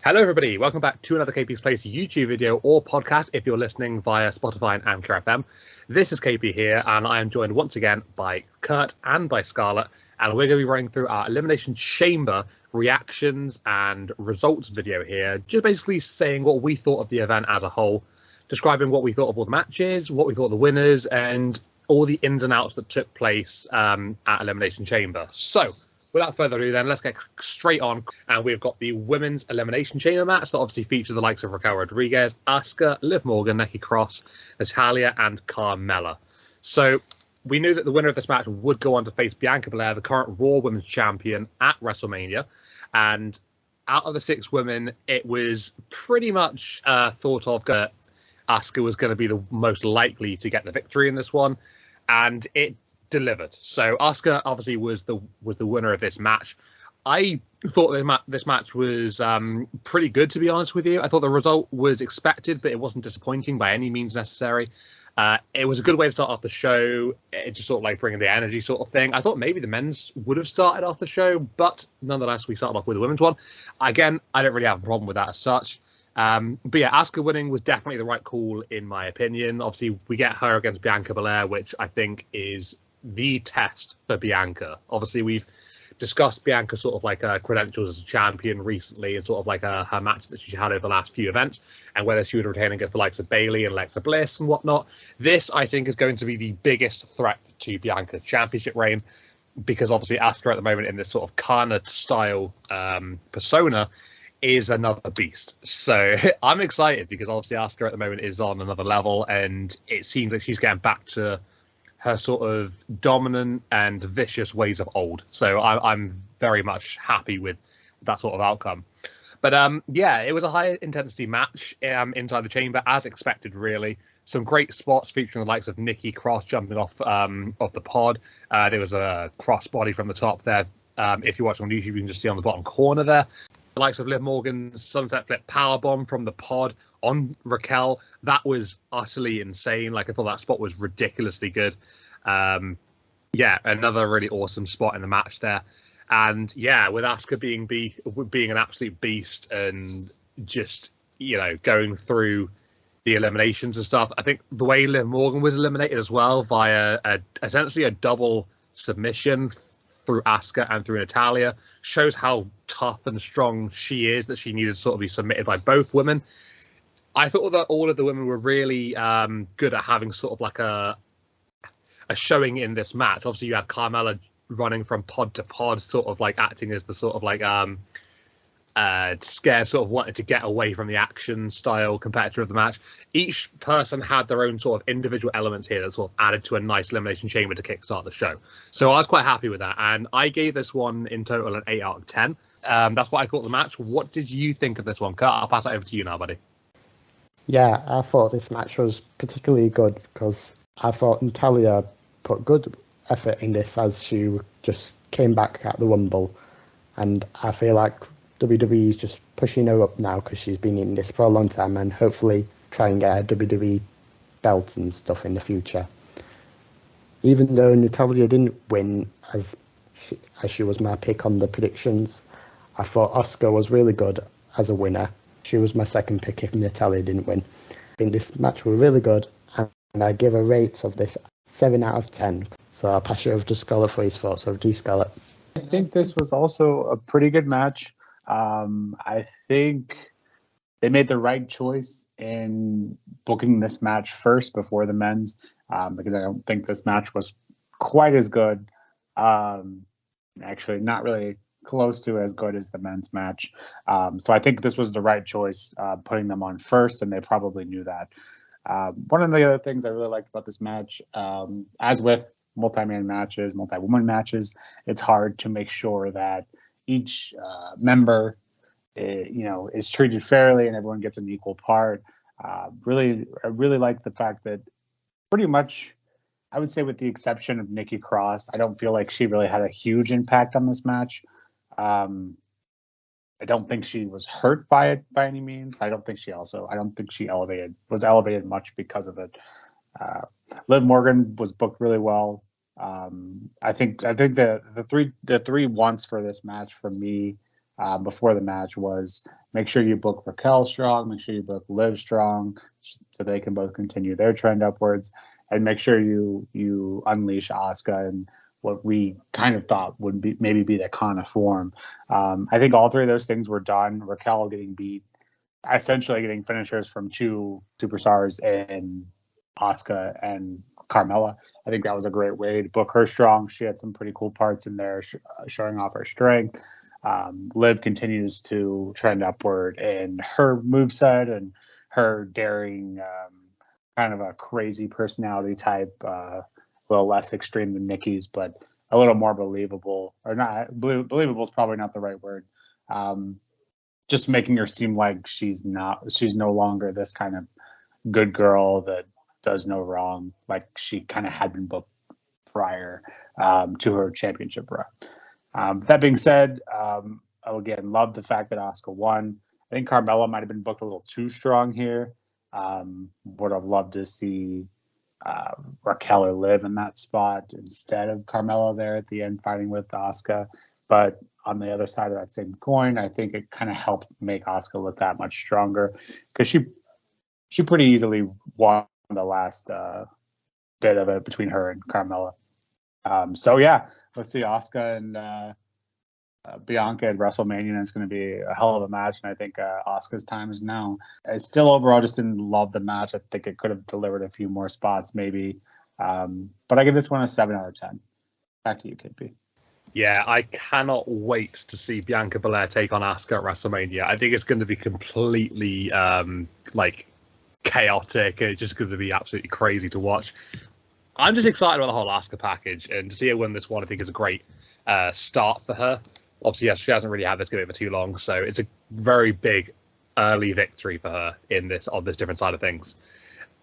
Hello everybody, welcome back to another KP's Place YouTube video or podcast if you're listening via Spotify and Anchor FM. This is KP here and I am joined once again by Kurt and by Scarlett, and we're going to be running through our Elimination Chamber reactions and results video here, just basically saying what we thought of the event as a whole, describing what we thought of all the matches, what we thought of the winners, and all the ins and outs that took place at Elimination Chamber. So, without further ado, then, let's get straight on. And we've got the Women's Elimination Chamber match that obviously featured the likes of Raquel Rodriguez, Asuka, Liv Morgan, Nikki Cross, Natalya, and Carmella. So we knew that the winner of this match would go on to face Bianca Belair, the current Raw Women's Champion, at WrestleMania. And out of the 6 women, it was pretty much thought of that Asuka was going to be the most likely to get the victory in this one. And it delivered. So Asuka obviously was the winner of this match. I thought this match was pretty good, to be honest with you. I thought the result was expected, but it wasn't disappointing by any means necessary. It was a good way to start off the show. It just sort of like bringing the energy sort of thing. I thought maybe the men's would have started off the show, but nonetheless, we started off with the women's one. Again, I don't really have a problem with that as such. But yeah, Asuka winning was definitely the right call, in my opinion. Obviously, we get her against Bianca Belair, which I think is the test for Bianca. Obviously, we've discussed Bianca sort of like credentials as a champion recently, and sort of like her match that she had over the last few events, and whether she would retain against the likes of Bayley and Alexa Bliss and whatnot. This, I think, is going to be the biggest threat to Bianca's championship reign, because obviously Asuka at the moment in this sort of Kana style persona is another beast. So I'm excited because obviously Asuka at the moment is on another level, and it seems like she's getting back to her sort of dominant and vicious ways of old. So I'm very much happy with that sort of outcome. But yeah, it was a high intensity match inside the chamber, as expected, really. Some great spots featuring the likes of Nikki Cross jumping off the pod. There was a crossbody from the top there. If you're watching on YouTube, you can just see on the bottom corner there. The likes of Liv Morgan's sunset flip powerbomb from the pod on Raquel. That was utterly insane. Like, I thought that spot was ridiculously good. Yeah, another really awesome spot in the match there. And yeah, with Asuka being an absolute beast and just, you know, going through the eliminations and stuff, I think the way Liv Morgan was eliminated as well via essentially a double submission through Asuka and through Natalya shows how tough and strong she is, that she needed to sort of be submitted by both women. I thought that all of the women were really good at having sort of like a showing in this match. Obviously, you had Carmella running from pod to pod, sort of like acting as the sort of like scared, sort of wanted to get away from the action style competitor of the match. Each person had their own sort of individual elements here that sort of added to a nice elimination chamber to kickstart the show. So I was quite happy with that, and I gave this one in total an 8 out of 10. That's what I thought of the match. What did you think of this one, Kurt? I'll pass it over to you now, buddy. Yeah, I thought this match was particularly good because I thought Natalya put good effort in this as she just came back at the Rumble, and I feel like WWE is just pushing her up now because she's been in this for a long time, and hopefully try and get a WWE belt and stuff in the future. Even though Natalya didn't win as she was my pick on the predictions, I thought Asuka was really good as a winner. She was my second pick if Natalya didn't win. I think this match was really good, and I give a rate of this 7 out of 10. So I'll pass you over to Scarlett for his thoughts. Over to you, Scarlett. I think this was also a pretty good match. I think they made the right choice in booking this match first before the men's, because I don't think this match was quite as good. Actually, not really close to as good as the men's match. So I think this was the right choice, putting them on first, and they probably knew that. One of the other things I really liked about this match, as with multi-man matches, multi-woman matches, it's hard to make sure that each member, is treated fairly and everyone gets an equal part. I really like the fact that pretty much, I would say with the exception of Nikki Cross, I don't feel like she really had a huge impact on this match. I don't think she was hurt by it by any means. I don't think she was elevated much because of it. Liv Morgan was booked really well. I think the three wants for this match for me before the match was make sure you book Raquel strong, make sure you book Liv strong, so they can both continue their trend upwards, and make sure you unleash Asuka and what we kind of thought would be maybe be the kind of form. I think all three of those things were done. Raquel getting beat, essentially getting finishers from two superstars in Asuka and Carmella. I think that was a great way to book her strong. She had some pretty cool parts in there, showing off her strength. Liv continues to trend upward in her moveset and her daring, kind of a crazy personality type, a little less extreme than Nikki's, but a little more believable. Or not, believable is probably not the right word. Just making her seem like she's no longer this kind of good girl that does no wrong, like she kind of had been booked prior to her championship run. That being said, I again love the fact that Asuka won. I think Carmella might have been booked a little too strong here. Would have loved to see Raquel or Liv in that spot instead of Carmella there at the end fighting with Asuka. But on the other side of that same coin, I think it kind of helped make Asuka look that much stronger because she pretty easily won the last bit of it between her and Carmella. So yeah, let's see Asuka and Bianca at WrestleMania, and it's going to be a hell of a match. And I think Asuka's time is now. I still overall just didn't love the match. I think it could have delivered a few more spots maybe. But I give this one a 7 out of 10. Back to you, KP. Yeah, I cannot wait to see Bianca Belair take on Asuka at WrestleMania. I think it's going to be completely chaotic. It's just going to be absolutely crazy to watch. I'm just excited about the whole Asuka package, and to see her win this one, I think is a great start for her. Obviously, yes, she hasn't really had this game for too long, so it's a very big early victory for her on this different side of things.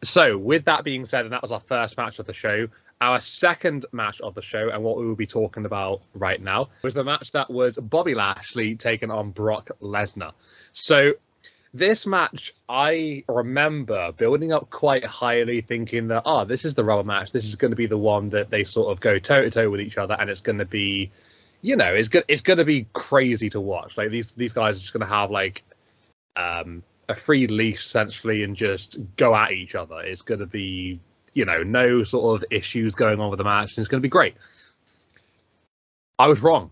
So, with that being said, and that was our first match of the show, our second match of the show, and what we will be talking about right now, was the match that was Bobby Lashley taking on Brock Lesnar. So, this match, I remember building up quite highly, thinking that, this is the rubber match. This is going to be the one that they sort of go toe-to-toe with each other, and it's going to be, it's going to be crazy to watch. Like, these guys are just going to have, like, a free leash, essentially, and just go at each other. It's going to be, no sort of issues going on with the match, and it's going to be great. I was wrong.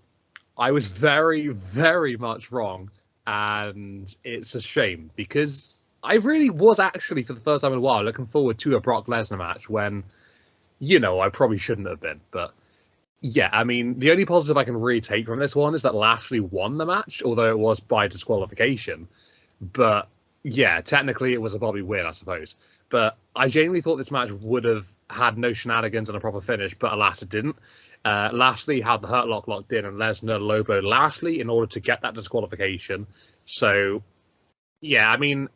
I was very, very much wrong. And it's a shame because I really was actually, for the first time in a while, looking forward to a Brock Lesnar match when, I probably shouldn't have been. But yeah, I mean, the only positive I can really take from this one is that Lashley won the match, although it was by disqualification. But yeah, technically it was a Bobby win, I suppose. But I genuinely thought this match would have had no shenanigans and a proper finish, but alas, it didn't. Lashley had the Hurt Lock locked in, and Lesnar low-blowed Lashley in order to get that disqualification. So, yeah, I mean,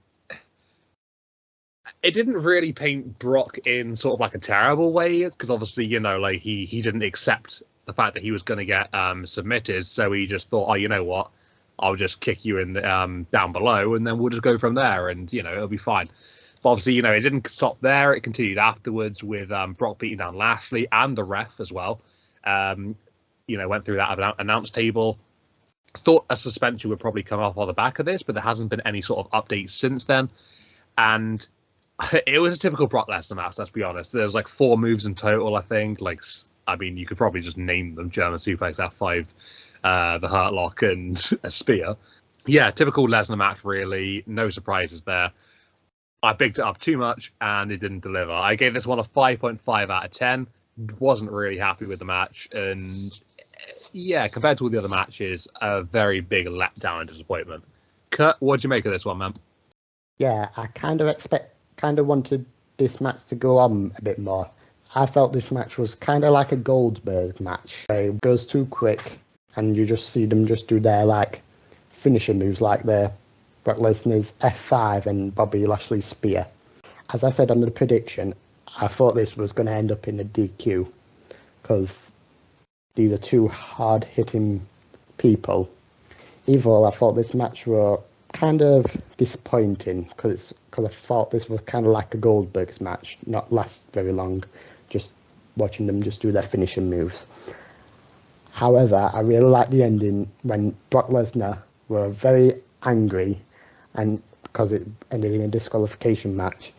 it didn't really paint Brock in sort of like a terrible way, because obviously, he didn't accept the fact that he was going to get submitted, so he just thought, you know what, I'll just kick you in down below, and then we'll just go from there, and, it'll be fine. But obviously, it didn't stop there. It continued afterwards with Brock beating down Lashley and the ref as well. Went through that announce table. Thought a suspension would probably come off on the back of this, but there hasn't been any sort of updates since then. And it was a typical Brock Lesnar match, let's be honest. There was like 4 moves in total, I think. You could probably just name them: German suplex, F5, the Hurt Lock, and a spear. Yeah, typical Lesnar match, really. No surprises there. I bigged it up too much, and it didn't deliver. I gave this one a 5.5 out of 10. Wasn't really happy with the match, and yeah, compared to all the other matches, a very big letdown and disappointment. Kurt, what'd you make of this one, man? Yeah, I kind of wanted this match to go on a bit more. I felt this match was kind of like a Goldberg match. It goes too quick, and you just see them just do their finisher moves, like their Brock Lesnar's F5 and Bobby Lashley's spear. As I said on the prediction, I thought this was going to end up in a DQ because these are two hard-hitting people. Either I thought this match were kind of disappointing because I thought this was kind of like a Goldberg's match, not last very long, just watching them just do their finishing moves. However, I really liked the ending when Brock Lesnar were very angry, and because it ended in a disqualification match,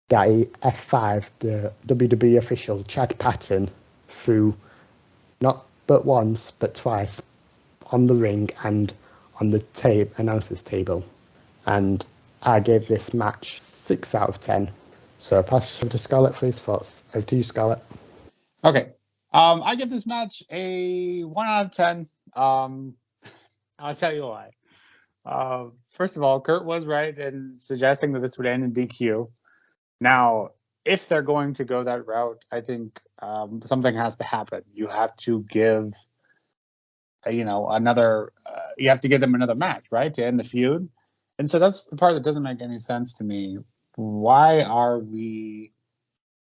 that he F5 the WWE official Chad Patton through not but once but twice on the ring and on the announcer's table. And I gave this match 6 out of 10. So I pass over to Scarlett for his thoughts. Over to you, Scarlett. Okay. I give this match a 1 out of 10. I'll tell you why. First of all, Kurt was right in suggesting that this would end in DQ. Now, if they're going to go that route, I think something has to happen. You have to give, another. You have to give them another match, right, to end the feud. And so that's the part that doesn't make any sense to me. Why are we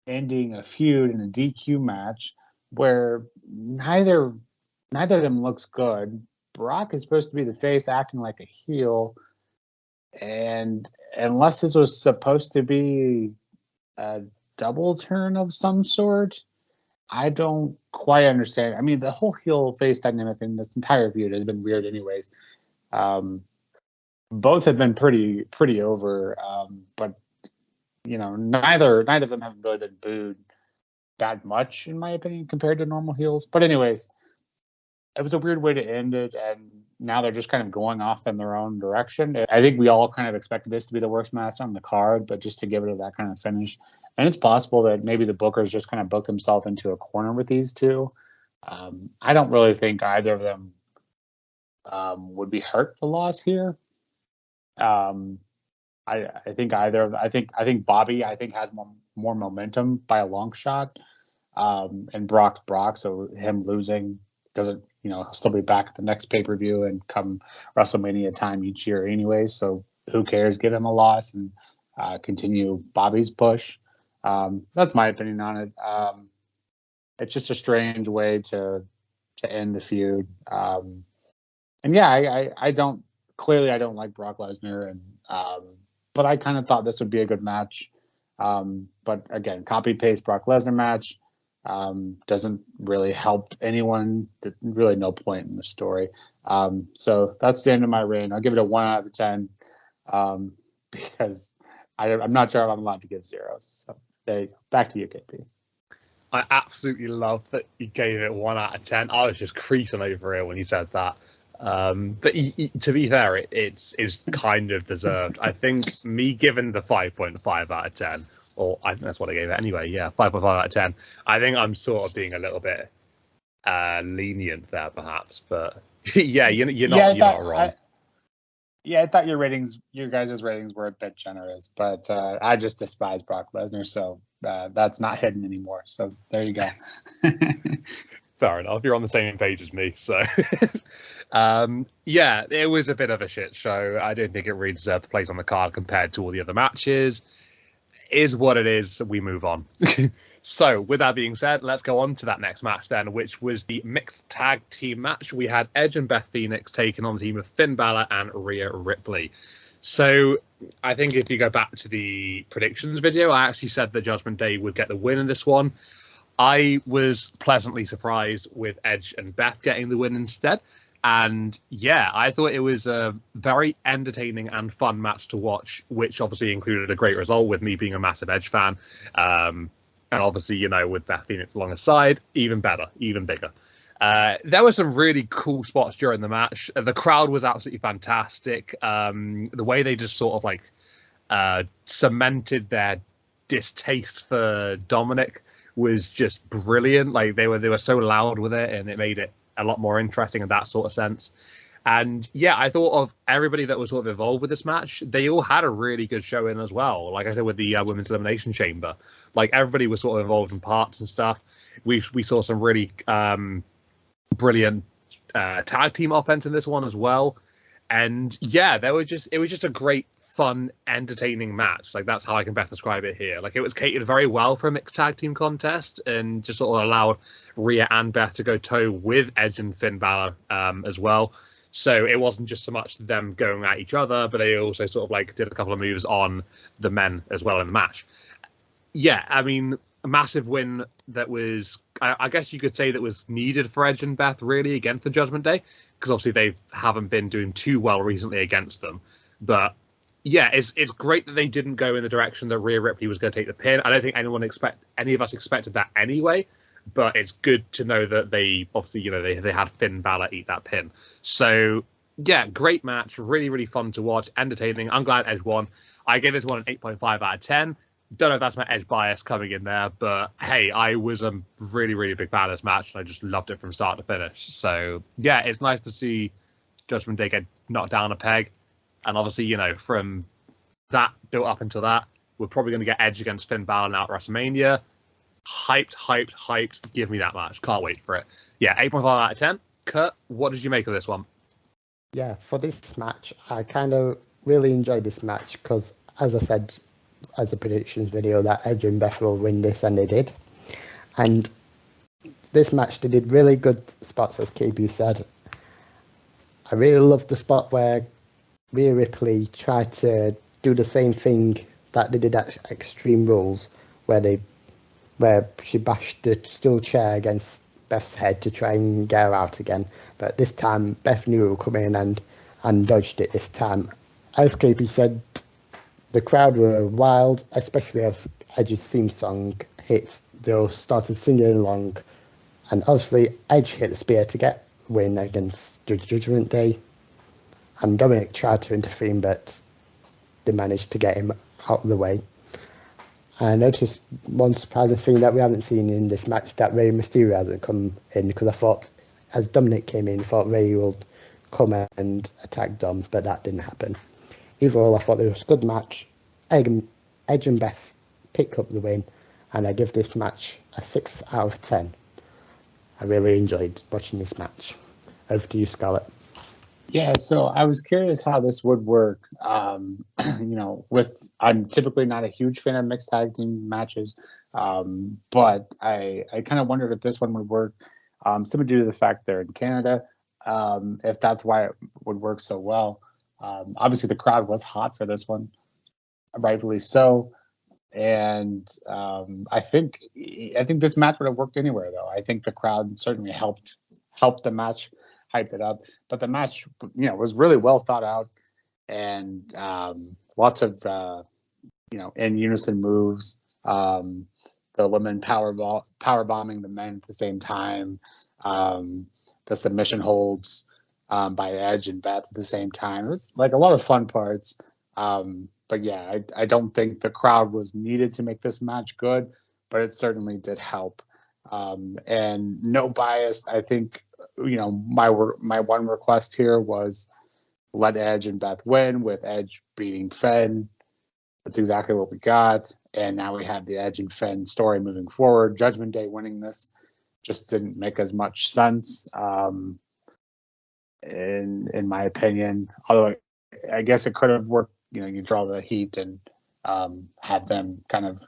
ending a feud in a DQ match where neither of them looks good? Brock is supposed to be the face, acting like a heel, and unless this was supposed to be a double turn of some sort, I don't quite understand. I mean, the whole heel face dynamic in this entire feud has been weird, anyways. Both have been pretty over, but neither of them have really been booed that much, in my opinion, compared to normal heels. But anyways, it was a weird way to end it, and now they're just kind of going off in their own direction. I think we all kind of expected this to be the worst match on the card, but just to give it that kind of finish. And it's possible that maybe the bookers just kind of booked themselves into a corner with these two. I don't really think either of them would be hurt the loss here. I think I think Bobby has more momentum by a long shot, and Brock's Brock, so him losing doesn't, he'll still be back at the next pay-per-view and come WrestleMania time each year anyways, so who cares? Give him a loss and continue Bobby's push. That's my opinion on it. It's just a strange way to end the feud. And yeah, I don't like Brock Lesnar, and but I kind of thought this would be a good match. But again, copy-paste Brock Lesnar match doesn't really help anyone. Really no point in the story. So that's the end of my reign. I'll give it a 1 out of 10 because I'm not sure if I'm allowed to give zeros. So there you go. Back to you, KP. I absolutely love that you gave it 1 out of 10. I was just creasing over it when you said that. But to be fair, it's kind of deserved. I think me giving the 5.5 out of 10, or I think that's what I gave it anyway. Yeah, 5.5 out of 10. I think I'm sort of being a little bit lenient there, perhaps. But yeah, you're not wrong. I thought your guys' ratings were a bit generous, but I just despise Brock Lesnar, so that's not hidden anymore. So there you go. Fair enough. You're on the same page as me. So, yeah, it was a bit of a shit show. I don't think it really deserved the place on the card compared to all the other matches. Is what it is. We move on. So, with that being said, let's go on to that next match then, which was the mixed tag team match. We had Edge and Beth Phoenix taking on the team of Finn Balor and Rhea Ripley. So, I think if you go back to the predictions video, I actually said that Judgment Day would get the win in this one. I was pleasantly surprised with Edge and Beth getting the win instead. And yeah, I thought it was a very entertaining and fun match to watch, which obviously included a great result with me being a massive Edge fan. And obviously, with Beth Phoenix along the side, even better, even bigger. There were some really cool spots during the match. The crowd was absolutely fantastic. The way they just sort of cemented their distaste for Dominic was just brilliant. Like they were so loud with it, and it made it a lot more interesting in that sort of sense. And yeah, I thought of everybody that was sort of involved with this match. They all had a really good show in as well. Like I said, with the Women's Elimination Chamber, like everybody was sort of involved in parts and stuff. We saw some really brilliant tag team offense in this one as well. And yeah, it was just a great, fun, entertaining match. Like that's how I can best describe it here. Like it was catered very well for a mixed tag team contest, and just sort of allowed Rhea and Beth to go toe with Edge and Finn Balor as well. So it wasn't just so much them going at each other, but they also sort of did a couple of moves on the men as well in the match. Yeah, I mean, a massive win that was, I guess you could say, that was needed for Edge and Beth really against the Judgment Day, because obviously they haven't been doing too well recently against them. But yeah, it's great that they didn't go in the direction that Rhea Ripley was going to take the pin. I don't think any of us expected that anyway. But it's good to know that they obviously, they had Finn Balor eat that pin. So yeah, great match, really, really fun to watch, entertaining. I'm glad Edge won. I gave this one an 8.5 out of 10. Don't know if that's my Edge bias coming in there, but hey, I was a really, really big fan of this match, and I just loved it from start to finish. So yeah, it's nice to see Judgment Day get knocked down a peg. And obviously, from that built up until that, we're probably going to get Edge against Finn Balor now at WrestleMania. Hyped. Give me that match. Can't wait for it. Yeah, 8.5 out of 10. Kurt, what did you make of this one? Yeah, for this match, I kind of really enjoyed this match because, as I said, as a predictions video, that Edge and Beth will win this, and they did. And this match, they did really good spots, as KB said. I really loved the spot where Rhea Ripley tried to do the same thing that they did at Extreme Rules, where she bashed the steel chair against Beth's head to try and get her out again. But this time, Beth knew it would come in and dodged it this time. As KP said, the crowd were wild, especially as Edge's theme song hit. They all started singing along. And obviously, Edge hit the spear to get the win against Judgment Day. And Dominic tried to intervene, but they managed to get him out of the way. I noticed one surprising thing that we haven't seen in this match, that Rey Mysterio hasn't come in, because I thought, as Dominic came in, I thought Rey would come and attack Dom, but that didn't happen. Either way, I thought it was a good match. Edge and Beth pick up the win, and I give this match a 6 out of 10. I really enjoyed watching this match. Over to you, Scarlett. Yeah, so I was curious how this would work. I'm typically not a huge fan of mixed tag team matches, but I kind of wondered if this one would work, simply due to the fact they're in Canada, if that's why it would work so well. Obviously, the crowd was hot for this one, rightfully so, and I think this match would have worked anywhere, though. I think the crowd certainly helped the match, hyped it up, but the match, was really well thought out, and lots of in unison moves. The women power bombing the men at the same time. The submission holds by Edge and Beth at the same time. It was like a lot of fun parts. But yeah, I don't think the crowd was needed to make this match good, but it certainly did help. And no bias. I think, my one request here was let Edge and Beth win, with Edge beating Finn. That's exactly what we got. And now we have the Edge and Finn story moving forward. Judgment Day winning this just didn't make as much sense, in my opinion. Although I guess it could have worked. You draw the heat and have them kind of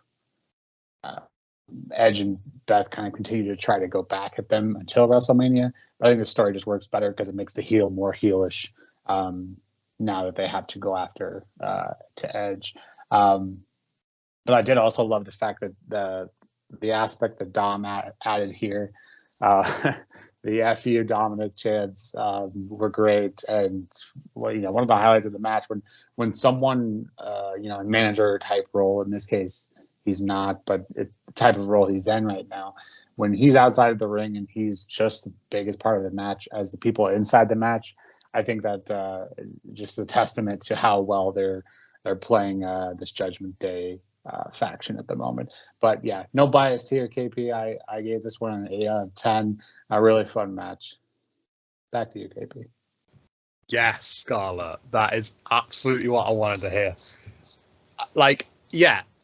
Edge and Beth kind of continue to try to go back at them until WrestleMania. But I think the story just works better because it makes the heel more heelish now that they have to go after to Edge. But I did also love the fact that the aspect that Dom added here, the FU Dominic chants were great, and one of the highlights of the match when someone a manager type role, in this case he's not, but the type of role he's in right now, when he's outside of the ring and he's just the biggest part of the match as the people inside the match, I think that just a testament to how well they're playing this Judgment Day faction at the moment. But yeah, no bias here, KP. I gave this one an 8 out of 10. A really fun match. Back to you, KP. Yes, Scarlett. That is absolutely what I wanted to hear.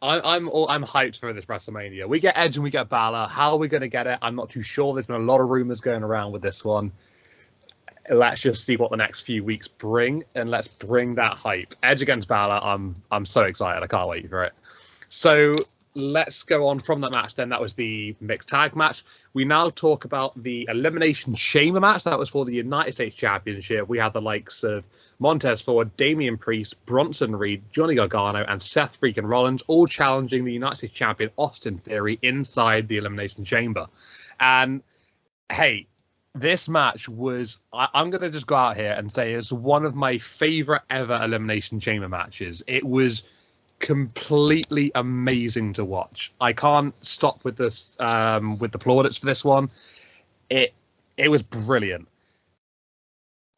I'm hyped for this WrestleMania. We get Edge and we get Balor. How are we going to get it? I'm not too sure. There's been a lot of rumors going around with this one. Let's just see what the next few weeks bring, and let's bring that hype. Edge against Balor. I'm so excited. I can't wait for it. So let's go on from that match then. That was the mixed tag match. We now talk about the Elimination Chamber match. That was for the United States Championship. We had the likes of Montez Ford, Damian Priest, Bronson Reed, Johnny Gargano, and Seth freaking Rollins, all challenging the United States Champion Austin Theory inside the Elimination Chamber. And hey, this match was, I'm going to just go out here and say it's one of my favorite ever Elimination Chamber matches. It was completely amazing to watch. I can't stop with this, with the plaudits for this one. It was brilliant.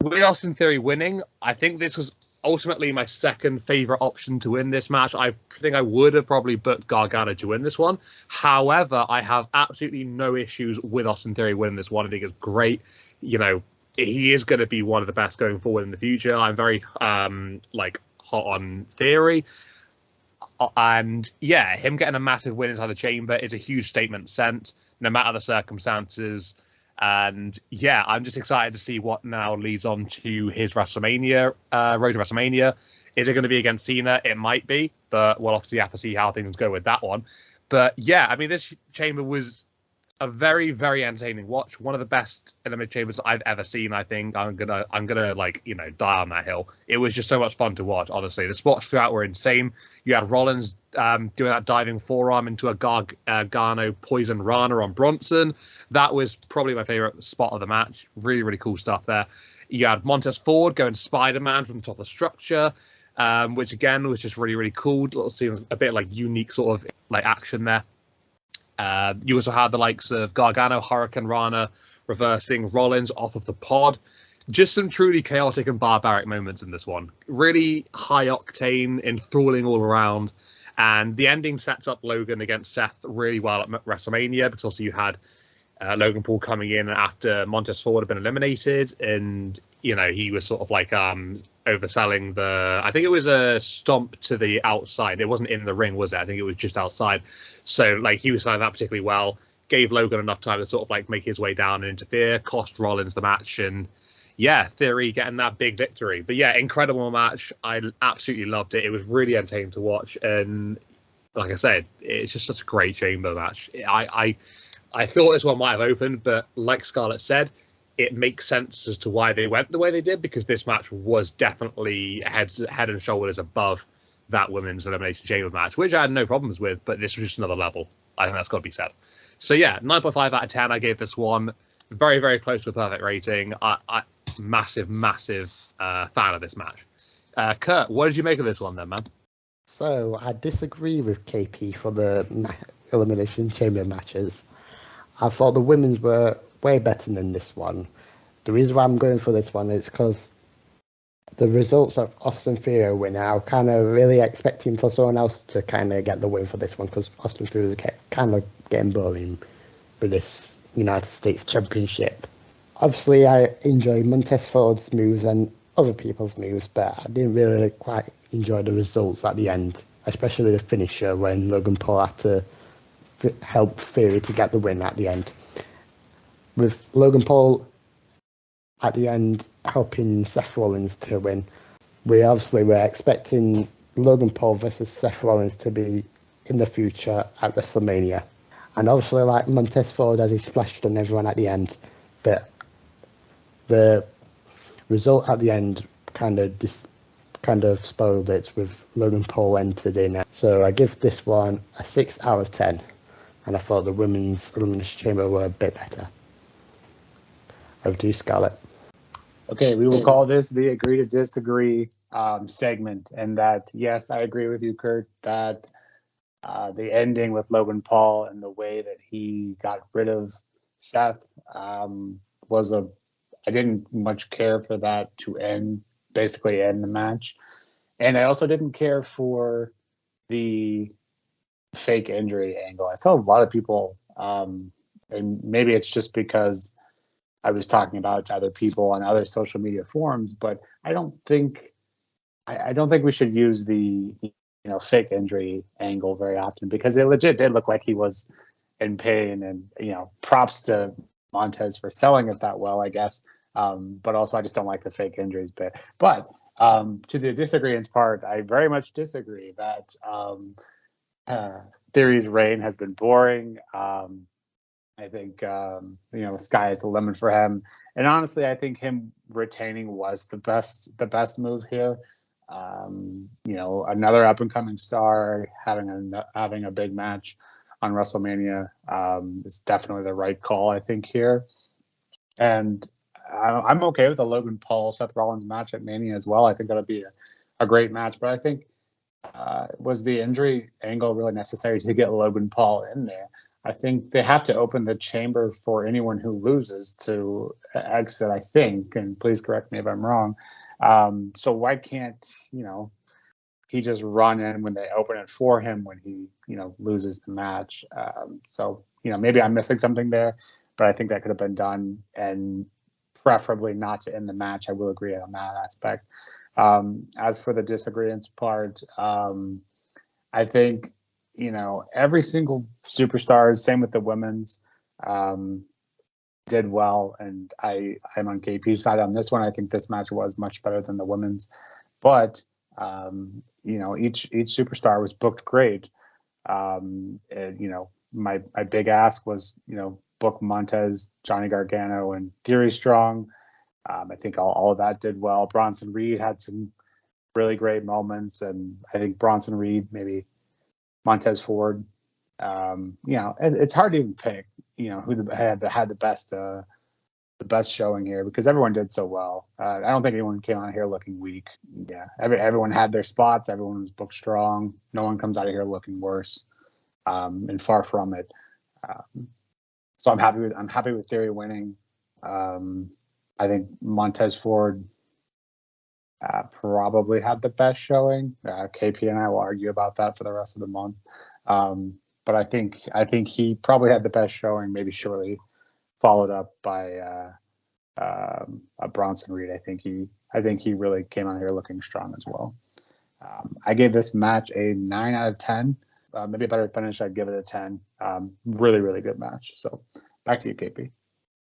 With Austin Theory winning, I think this was ultimately my second favorite option to win this match. I think I would have probably booked Gargano to win this one. However, I have absolutely no issues with Austin Theory winning this one. I think it's great. You know, he is going to be one of the best going forward in the future. I'm very hot on Theory. And yeah, him getting a massive win inside the chamber is a huge statement sent, no matter the circumstances. And yeah, I'm just excited to see what now leads on to his WrestleMania, road to WrestleMania. Is it going to be against Cena? It might be, but we'll obviously have to see how things go with that one. But yeah, I mean, this chamber was a very, very entertaining watch. One of the best Elimination Chambers I've ever seen. I think I'm gonna die on that hill. It was just so much fun to watch. Honestly, the spots throughout were insane. You had Rollins doing that diving forearm into a Gargano poison Rana on Bronson. That was probably my favorite spot of the match. Really, really cool stuff there. You had Montez Ford going Spider-Man from the top of the structure, which again was just really, really cool. Seems a bit like unique sort of like action there. You also had the likes of Gargano, Hurricane Rana reversing Rollins off of the pod. Just some truly chaotic and barbaric moments in this one. Really high octane, enthralling all around. And the ending sets up Logan against Seth really well at WrestleMania, because also you had Logan Paul coming in after Montez Ford had been eliminated, and you know he was sort of like overselling I think it was a stomp to the outside. It wasn't in the ring, was it? I think it was just outside. So like he was selling that particularly well, gave Logan enough time to sort of like make his way down and interfere, cost Rollins the match, and yeah, Theory getting that big victory. But yeah, incredible match. I absolutely loved it. It was really entertaining to watch, and like I said, it's just such a great chamber match. I thought this one might have opened, but like Scarlett said, it makes sense as to why they went the way they did, because this match was definitely head and shoulders above that women's Elimination Chamber match, which I had no problems with, but this was just another level. I think that's got to be said. So yeah, 9.5 out of 10 I gave this one. Very, very close to a perfect rating. Massive fan of this match. Kurt, what did you make of this one then, man? So I disagree with KP for the Elimination Chamber matches. I thought the women's were way better than this one. The reason why I'm going for this one is because the results of Austin Theory win, I was kind of really expecting for someone else to kind of get the win for this one, because Austin Theory was kind of getting boring with this United States Championship. Obviously, I enjoy Montez Ford's moves and other people's moves, but I didn't really quite enjoy the results at the end, especially the finisher when Logan Paul had to help Theory to get the win at the end. With Logan Paul at the end helping Seth Rollins to win, we obviously were expecting Logan Paul versus Seth Rollins to be in the future at WrestleMania. And obviously, like Montez Ford as he splashed on everyone at the end, but the result at the end kind of spoiled it with Logan Paul entered in. So I give this one a 6 out of 10. And I thought the women's Elimination Chamber were a bit better. Over to you, Scarlett. Okay, we will call this the agree to disagree segment. And that, yes, I agree with you, Kurt, that the ending with Logan Paul and the way that he got rid of Seth was I didn't much care for that to basically end the match. And I also didn't care for the fake injury angle. I saw a lot of people, and maybe it's just because I was talking about to other people on other social media forums, but I don't think we should use the fake injury angle very often, because it legit did look like he was in pain, and props to Montez for selling it that well, I guess. But also I just don't like the fake injuries bit. But to the disagreements part, I very much disagree that Theory's reign has been boring. I think sky is the limit for him, and honestly, I think him retaining was the best move here. Another up and coming star having a big match on WrestleMania is definitely the right call, I think, here. And I'm okay with the Logan Paul Seth Rollins match at Mania as well. I think that'll be a great match. But I think was the injury angle really necessary to get Logan Paul in there? I think they have to open the chamber for anyone who loses to exit, I think, and please correct me if I'm wrong. So why can't, he just run in when they open it for him when he, loses the match? So, maybe I'm missing something there, but I think that could have been done, and preferably not to end the match. I will agree on that aspect. As for the disagreements part, I think, every single superstar, same with the women's, did well. And I'm on KP's side on this one. I think this match was much better than the women's. But, each superstar was booked great. And, my big ask was, book Montez, Johnny Gargano, and Theory strong. I think all of that did well. Bronson Reed had some really great moments. And I think Bronson Reed, maybe Montez Ford. It's hard to even pick, who had the best showing here, because everyone did so well. I don't think anyone came out of here looking weak. Yeah, everyone had their spots. Everyone was booked strong. No one comes out of here looking worse, and far from it. So I'm happy with Theory winning. I think Montez Ford probably had the best showing. KP and I will argue about that for the rest of the month. But I think he probably had the best showing, maybe shortly followed up by a Bronson Reed. I think he really came out here looking strong as well. I gave this match a 9 out of 10. Maybe a better finish, I'd give it a 10. Really, really good match. So back to you, KP.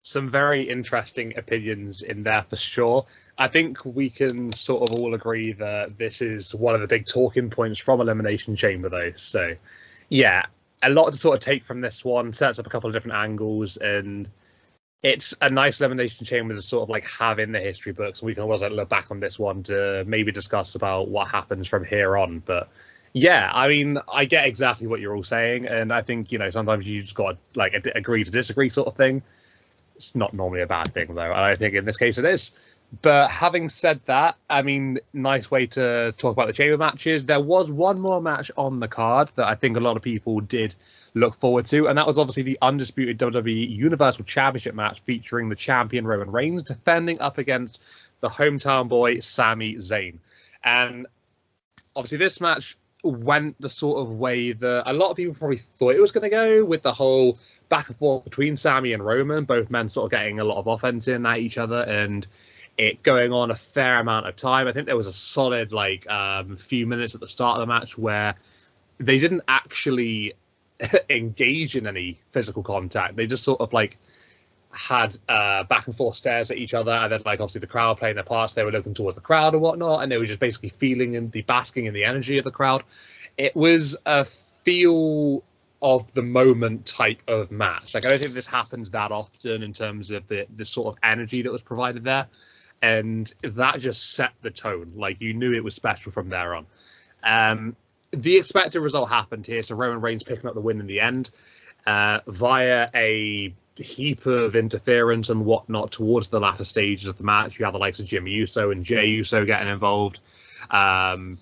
Some very interesting opinions in there for sure. I think we can sort of all agree that this is one of the big talking points from Elimination Chamber, though. So, yeah, a lot to sort of take from this one. Sets up a couple of different angles, and it's a nice Elimination Chamber to sort of like have in the history books. We can always look back on this one to maybe discuss about what happens from here on. But yeah, I mean, I get exactly what you're all saying, and I think sometimes you just got agree to disagree sort of thing. It's not normally a bad thing, though, and I think in this case it is. But having said that, I mean, nice way to talk about the chamber matches. There was one more match on the card that I think a lot of people did look forward to, and that was obviously the undisputed WWE Universal Championship match featuring the champion Roman Reigns defending up against the hometown boy Sami Zayn. And obviously this match went the sort of way that a lot of people probably thought it was going to go, with the whole back and forth between Sami and Roman, both men sort of getting a lot of offense in at each other, and it going on a fair amount of time. I think there was a solid few minutes at the start of the match where they didn't actually engage in any physical contact. They just sort of had back and forth stares at each other, and then obviously the crowd playing their parts. They were looking towards the crowd and whatnot, and they were just basically basking in the energy of the crowd. It was a feel of the moment type of match. I don't think this happens that often in terms of the sort of energy that was provided there, and that just set the tone. You knew it was special from there on. The expected result happened here, so Roman Reigns picking up the win in the end via a heap of interference and whatnot towards the latter stages of the match. You have the likes of Jimmy Uso and Jey Uso getting involved, in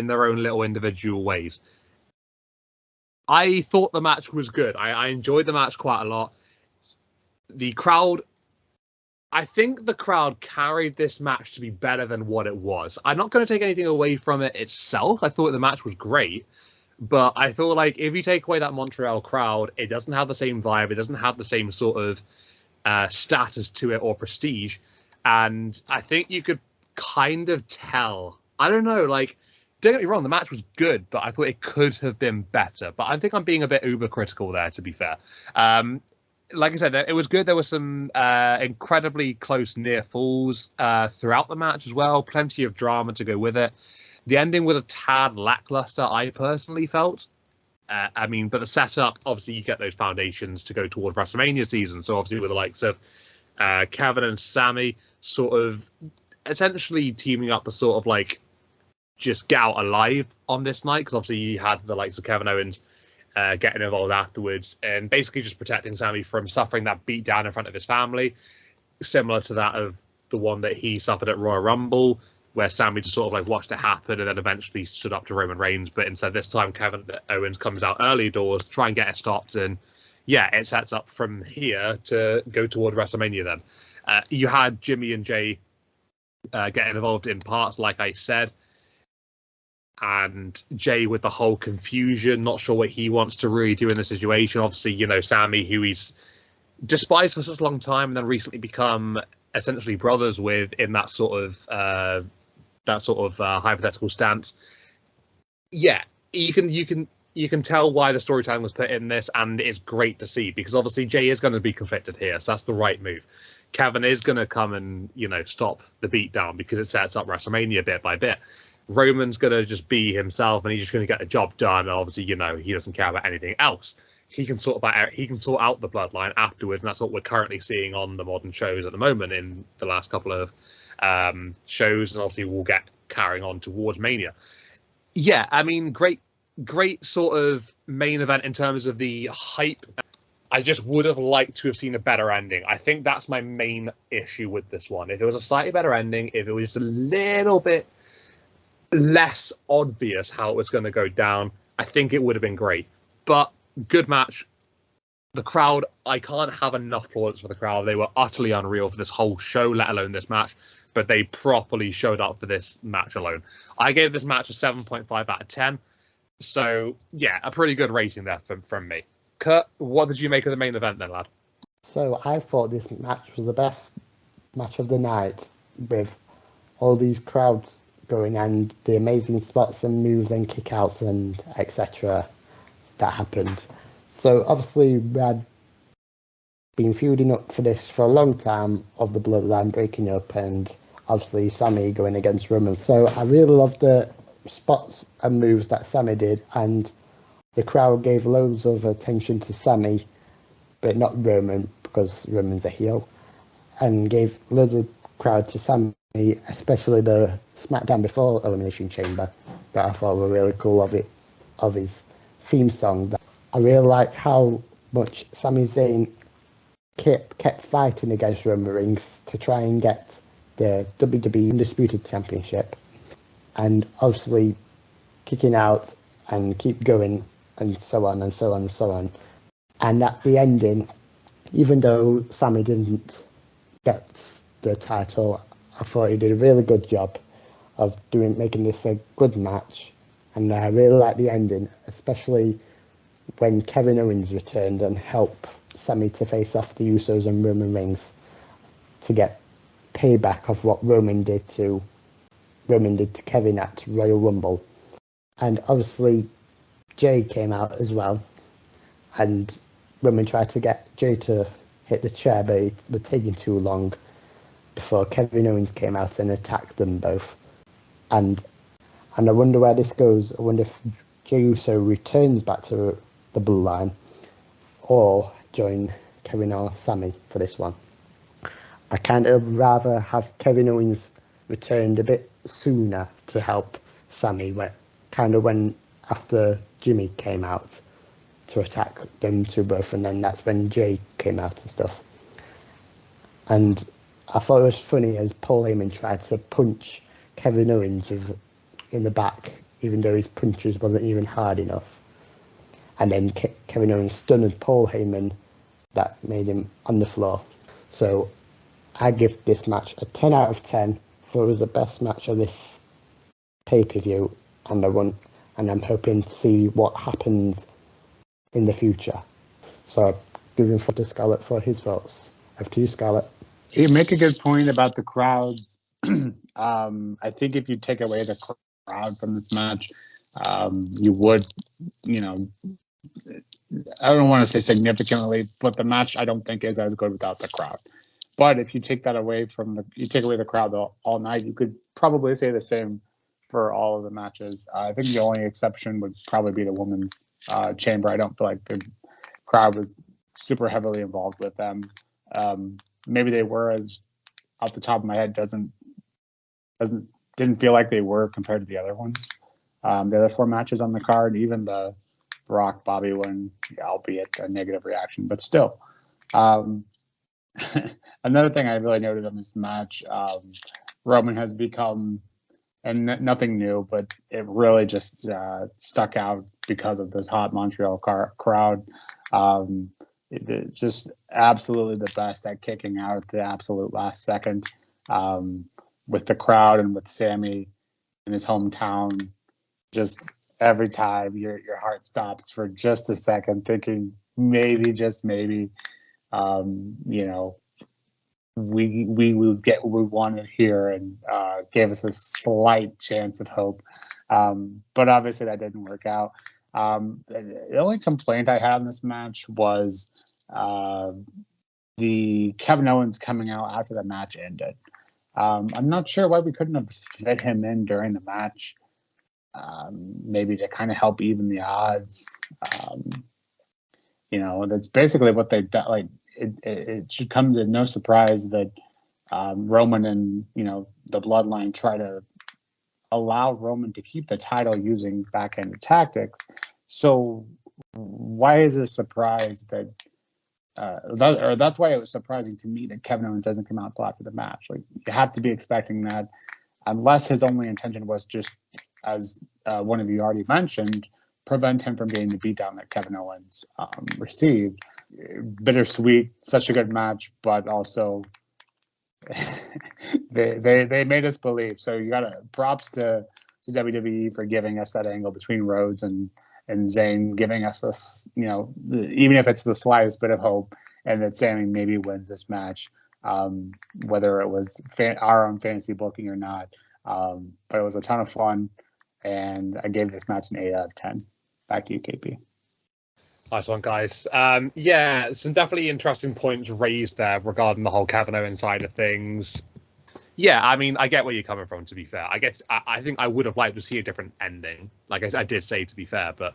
their own little individual ways. I thought the match was good. I enjoyed the match quite a lot. The crowd, I think the crowd carried this match to be better than what it was. I'm not going to take anything away from it itself. I thought the match was great. But I feel like if you take away that Montreal crowd, it doesn't have the same vibe. It doesn't have the same sort of status to it or prestige. And I think you could kind of tell. I don't know, don't get me wrong, the match was good, but I thought it could have been better. But I think I'm being a bit uber critical there, to be fair. Like I said, it was good. There were some incredibly close near falls throughout the match as well. Plenty of drama to go with it. The ending was a tad lackluster, I personally felt. But the setup, obviously, you get those foundations to go towards WrestleMania season. So obviously with the likes of Kevin and Sami sort of essentially teaming up to sort of just get out alive on this night. Because obviously you had the likes of Kevin Owens getting involved afterwards and basically just protecting Sami from suffering that beat down in front of his family, similar to that of the one that he suffered at Royal Rumble, where Sami just sort of like watched it happen and then eventually stood up to Roman Reigns. But instead, this time, Kevin Owens comes out early doors to try and get it stopped. And yeah, it sets up from here to go toward WrestleMania then. You had Jimmy and Jay getting involved in parts, like I said. And Jay with the whole confusion, not sure what he wants to really do in the situation. Obviously, you know, Sami, who he's despised for such a long time and then recently become essentially brothers with in that sort of hypothetical stance. Yeah, you can tell why the storytelling was put in this, and it's great to see because obviously Jay is going to be conflicted here, so that's the right move. Kevin is going to come and, you know, stop the beatdown because it sets up WrestleMania bit by bit. Roman's going to just be himself and he's just going to get the job done. And obviously, you know, he doesn't care about anything else. He can sort out the bloodline afterwards, and that's what we're currently seeing on the modern shows at the moment in the last couple of shows, and obviously we'll get carrying on towards Mania. Yeah, I mean, great sort of main event in terms of the hype. I just would have liked to have seen a better ending. I think that's my main issue with this one. If it was a slightly better ending, if it was just a little bit less obvious how it was going to go down, I think it would have been great. But good match. The crowd, I can't have enough plaudits for the crowd. They were utterly unreal for this whole show, let alone this match. But they properly showed up for this match alone. I gave this match a 7.5 out of 10. So, yeah, a pretty good rating there from me. Kurt, what did you make of the main event then, lad? So I thought this match was the best match of the night, with all these crowds going and the amazing spots and moves and kickouts and etc. that happened. So obviously we had been feuding up for this for a long time, of the bloodline breaking up and obviously Sami going against Roman. So I really loved the spots and moves that Sami did, and the crowd gave loads of attention to Sami, but not Roman because Roman's a heel, and gave loads of crowd to Sami, especially the SmackDown before Elimination Chamber that I thought were really cool of his theme song. I really liked how much Sami Zayn kept fighting against Roman Reigns to try and get the WWE Undisputed Championship, and obviously kicking out and keep going and so on and so on and so on. And at the ending, even though Sami didn't get the title, I thought he did a really good job of making this a good match. And I really liked the ending, especially when Kevin Owens returned and helped Sami to face off the Usos and Roman Reigns to get payback of what Roman did to Kevin at Royal Rumble. And obviously Jay came out as well, and Roman tried to get Jay to hit the chair, but it was taking too long before Kevin Owens came out and attacked them both. And I wonder where this goes. I wonder if Jey Uso returns back to the Blue Line or join Kevin or Sami for this one. I kind of rather have Kevin Owens returned a bit sooner to help Sami, when after Jimmy came out to attack them two both, and then that's when Jay came out and stuff. And I thought it was funny as Paul Heyman tried to punch Kevin Owens in the back, even though his punches wasn't even hard enough. And then Kevin Owens stunned Paul Heyman, that made him on the floor. So I give this match a 10 out of 10. Thought it was the best match of this pay-per-view, and I'm hoping to see what happens in the future. So I'm giving to Scarlett for his votes. Over to you, Scarlett. You make a good point about the crowds. I think if you take away the crowd from this match, you would, I don't want to say significantly, but the match I don't think is as good without the crowd. But if you take that away you take away the crowd all night, you could probably say the same for all of the matches. I think the only exception would probably be the women's chamber. I don't feel like the crowd was super heavily involved with them. Maybe they were, as off the top of my head, didn't feel like they were compared to the other ones. The other four matches on the card, even the Brock Bobby win, albeit a negative reaction, but still. Another thing I really noted on this match, Roman has become, and nothing new, but it really just stuck out because of this hot Montreal crowd. It's just absolutely the best at kicking out at the absolute last second, with the crowd and with Sammy in his hometown. Just every time your heart stops for just a second, thinking maybe, just maybe, we would get what we wanted here, and gave us a slight chance of hope. But obviously that didn't work out. The only complaint I had on this match was the Kevin Owens coming out after the match ended. I'm not sure why we couldn't have fit him in during the match. Maybe to kind of help even the odds. That's basically what they've done. Like, it should come to no surprise that Roman and the Bloodline try to allow Roman to keep the title using backhand tactics. So why is it a surprise that that's why it was surprising to me that Kevin Owens doesn't come out till after the match? Like, you have to be expecting that, unless his only intention was just, as one of you already mentioned, prevent him from getting the beatdown that Kevin Owens received. Bittersweet, such a good match, but also they made us believe. So you got props to WWE for giving us that angle between Rhodes and Zayn, giving us this, even if it's the slightest bit of hope, and that Sammy maybe wins this match, whether it was our own fantasy booking or not. But it was a ton of fun, and I gave this match an 8 out of 10. Back to you, KP. Nice one, guys. Some definitely interesting points raised there regarding the whole Kevin Owens side of things. Yeah, I mean, I get where you're coming from, to be fair. I guess I think I would have liked to see a different ending. Like I did say, to be fair, but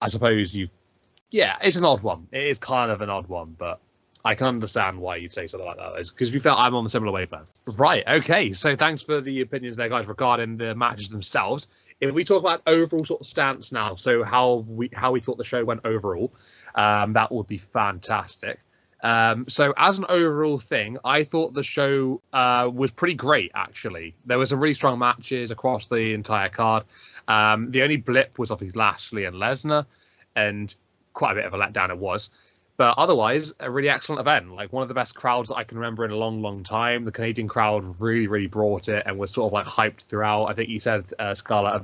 I suppose it's an odd one. It is kind of an odd one, but I can understand why you'd say something like that. Because to be fair, I'm on the similar wavelength. Right, okay. So thanks for the opinions there, guys, regarding the matches themselves. If we talk about overall sort of stance now, so how we thought the show went overall, that would be fantastic. So as an overall thing, I thought the show was pretty great, actually. There were some really strong matches across the entire card. The only blip was obviously Lashley and Lesnar, and quite a bit of a letdown it was. But otherwise, a really excellent event. Like, one of the best crowds that I can remember in a long, long time. The Canadian crowd really, really brought it and was sort of like hyped throughout. I think you said, Scarlett,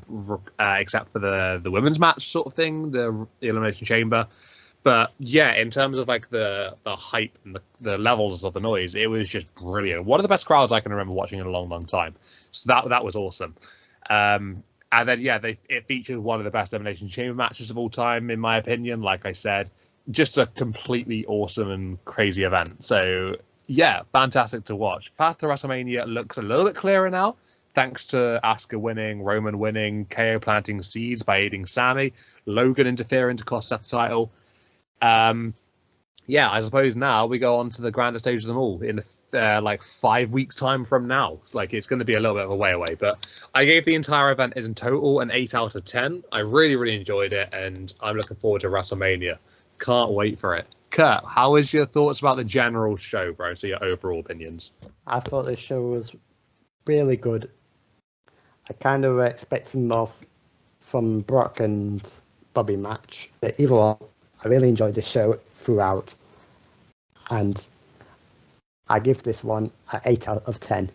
except for the women's match sort of thing, the Elimination Chamber. But yeah, in terms of like the hype and the levels of the noise, it was just brilliant. One of the best crowds I can remember watching in a long, long time. So that was awesome. And then it featured one of the best Elimination Chamber matches of all time, in my opinion. Like I said, just a completely awesome and crazy event. So yeah, fantastic to watch. Path to WrestleMania looks a little bit clearer now, thanks to Asuka winning, Roman winning, KO planting seeds by aiding Sammy, Logan interfering to cost Seth the title. I suppose now we go on to the grandest stage of them all in 5 weeks time from now. Like, it's going to be a little bit of a way away, but I gave the entire event in total an 8 out of 10. I really, really enjoyed it, and I'm looking forward to WrestleMania. Can't wait for it. Kurt, how was your thoughts about the general show, bro? So your overall opinions. I thought this show was really good. I kind of expected more from Brock and Bobby match. But either way, I really enjoyed the show throughout. And I give this one an 8 out of 10.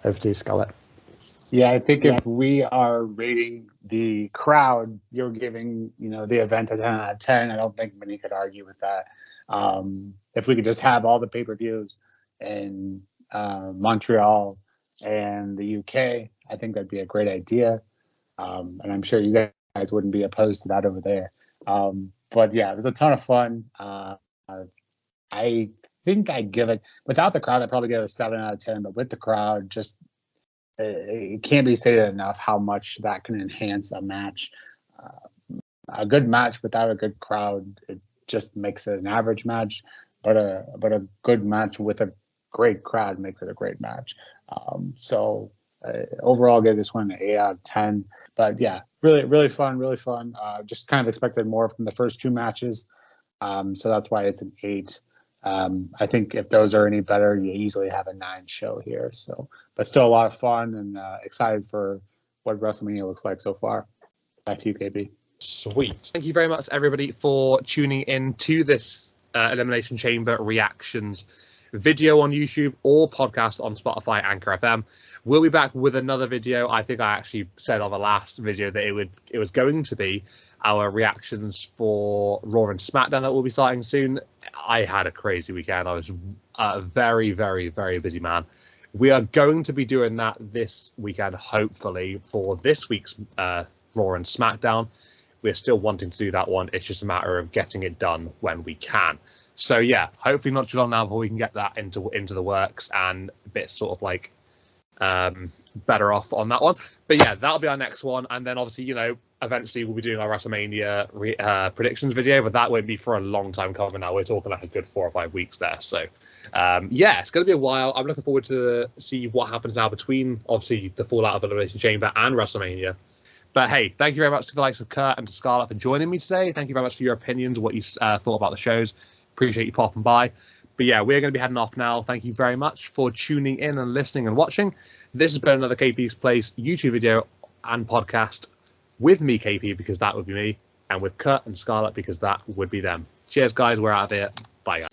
Over to you, Scarlett. Yeah, I think if we are rating the crowd, you're giving, the event a 10 out of 10. I don't think many could argue with that. If we could just have all the pay-per-views in Montreal and the UK, I think that'd be a great idea. And I'm sure you guys wouldn't be opposed to that over there. But yeah, it was a ton of fun. I think I'd give it, without the crowd, I'd probably give it a 7 out of 10. But with the crowd, just it can't be stated enough how much that can enhance a match. A good match without a good crowd, it just makes it an average match. But a good match with a great crowd makes it a great match. So overall, I give this one an 8 out of 10. But yeah, really, really fun, really fun. Just kind of expected more from the first 2 matches. So that's why it's an 8. I think if those are any better, you easily have a 9 show here. So, but still a lot of fun and excited for what WrestleMania looks like so far. Back to you, KB. Sweet. Thank you very much, everybody, for tuning in to this Elimination Chamber reactions video on YouTube or podcast on Spotify, Anchor FM. We'll be back with another video. I think I actually said on the last video that it was going to be our reactions for Raw and SmackDown that will be starting soon. I had a crazy weekend. I was a very, very, very busy man. We are going to be doing that this weekend, hopefully, for this week's Raw and SmackDown. We're still wanting to do that one. It's just a matter of getting it done when we can. So yeah, hopefully not too long now before we can get that into the works and a bit sort of like better off on that one. But yeah, that'll be our next one. And then obviously, you know, eventually we'll be doing our WrestleMania predictions video, but that won't be for a long time coming now. We're talking like a good 4 or 5 weeks there. So yeah, it's going to be a while. I'm looking forward to see what happens now between obviously the fallout of Elimination Chamber and WrestleMania. But hey, thank you very much to the likes of Kurt and to Scarlett for joining me today. Thank you very much for your opinions, what you thought about the shows. Appreciate you popping by. But yeah, we're going to be heading off now. Thank you very much for tuning in and listening and watching. This has been another KP's Place YouTube video and podcast with me, KP, because that would be me, and with Kurt and Scarlett, because that would be them. Cheers, guys. We're out of here. Bye, guys.